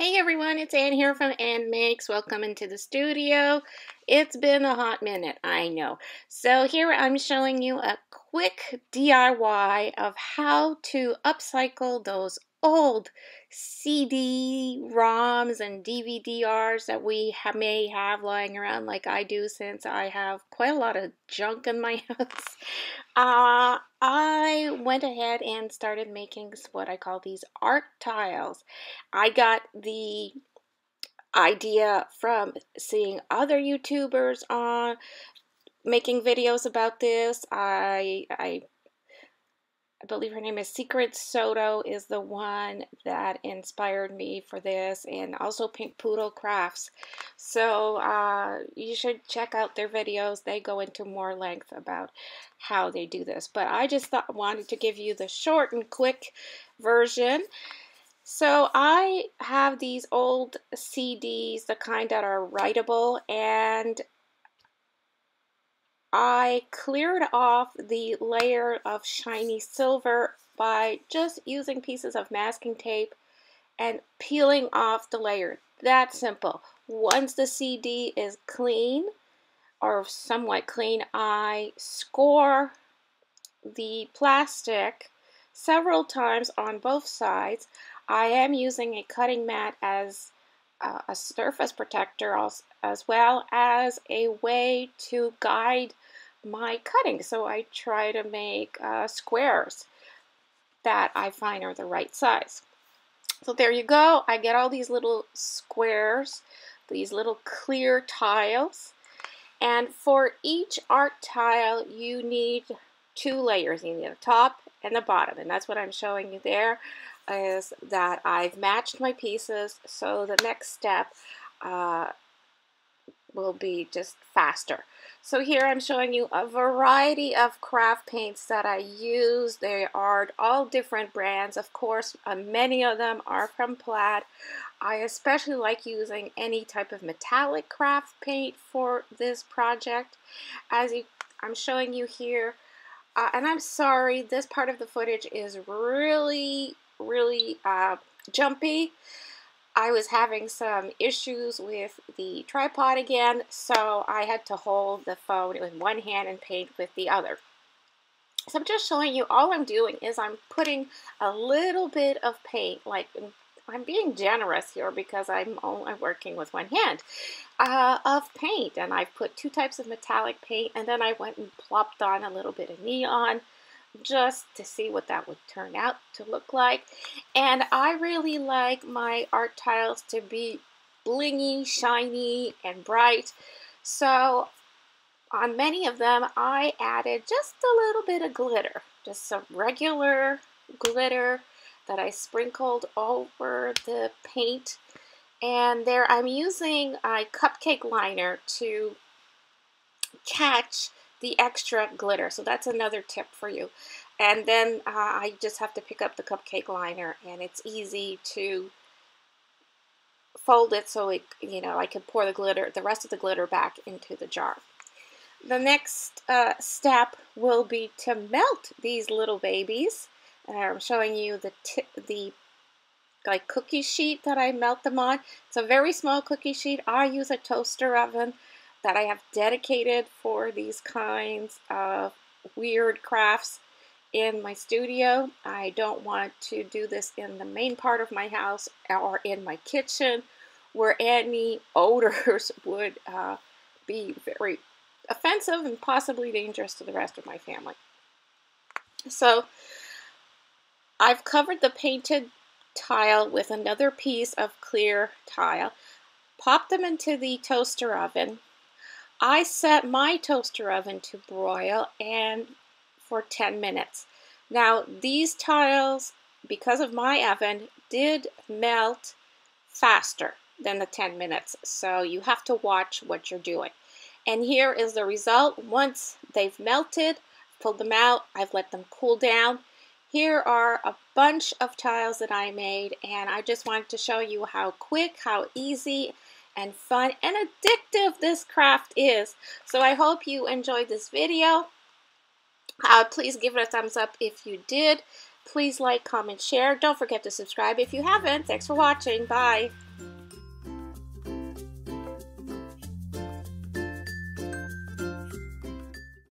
Hey everyone, it's Ann here from Annmakes. Welcome into the studio. It's been a hot minute, I know. So here I'm showing you a quick DIY of how to upcycle those old CD-ROMs and DVD-Rs that we may have lying around like I do, since I have quite a lot of junk in my house. I went ahead and started making what I call these art tiles. I got the idea from seeing other YouTubers on making videos about this. I believe her name is Secret Soto is the one that inspired me for this, and also Pink Poodle Crafts. So you should check out their videos. They go into more length about how they do this, but I just wanted to give you the short and quick version. So I have these old CDs, the kind that are writable, and I cleared off the layer of shiny silver by just using pieces of masking tape and peeling off the layer. That simple. Once the CD is clean, or somewhat clean, I score the plastic several times on both sides. I am using a cutting mat as a surface protector, as well as a way to guide my cutting. So I try to make squares that I find are the right size. So there you go. I get all these little squares, these little clear tiles. And for each art tile, you need two layers. You need the top and the bottom. And that's what I'm showing you there, is that I've matched my pieces. So the next step will be just faster. So here I'm showing you a variety of craft paints that I use. They are all different brands. Of course, many of them are from Plaid. I especially like using any type of metallic craft paint for this project. I'm showing you here, and I'm sorry, this part of the footage is really jumpy. I was having some issues with the tripod again, so I had to hold the phone with one hand and paint with the other. So I'm just showing you, all I'm doing is I'm putting a little bit of paint, like I'm being generous here because I'm only working with one hand, of paint. And I've put two types of metallic paint, and then I went and plopped on a little bit of neon just to see what that would turn out to look like. And I really like my art tiles to be blingy, shiny, and bright. So on many of them, I added just a little bit of glitter, just some regular glitter that I sprinkled over the paint. And there I'm using a cupcake liner to catch the extra glitter. So that's another tip for you. And then I just have to pick up the cupcake liner, and it's easy to fold it so it, I can pour the rest of the glitter back into the jar. The next step will be to melt these little babies. I'm showing you the like cookie sheet that I melt them on. It's a very small cookie sheet. I use a toaster oven that I have dedicated for these kinds of weird crafts in my studio. I don't want to do this in the main part of my house or in my kitchen, where any odors would be very offensive and possibly dangerous to the rest of my family. So I've covered the painted tile with another piece of clear tile, popped them into the toaster oven. I set my toaster oven to broil and for 10 minutes. Now these tiles, because of my oven, did melt faster than the 10 minutes. So you have to watch what you're doing. And here is the result. Once they've melted, pulled them out, I've let them cool down. Here are a bunch of tiles that I made, and I just wanted to show you how quick, how easy, and fun and addictive this craft is. So I hope you enjoyed this video. Please give it a thumbs up if you did. Please like, comment, share. Don't forget to subscribe if you haven't. Thanks for watching. Bye.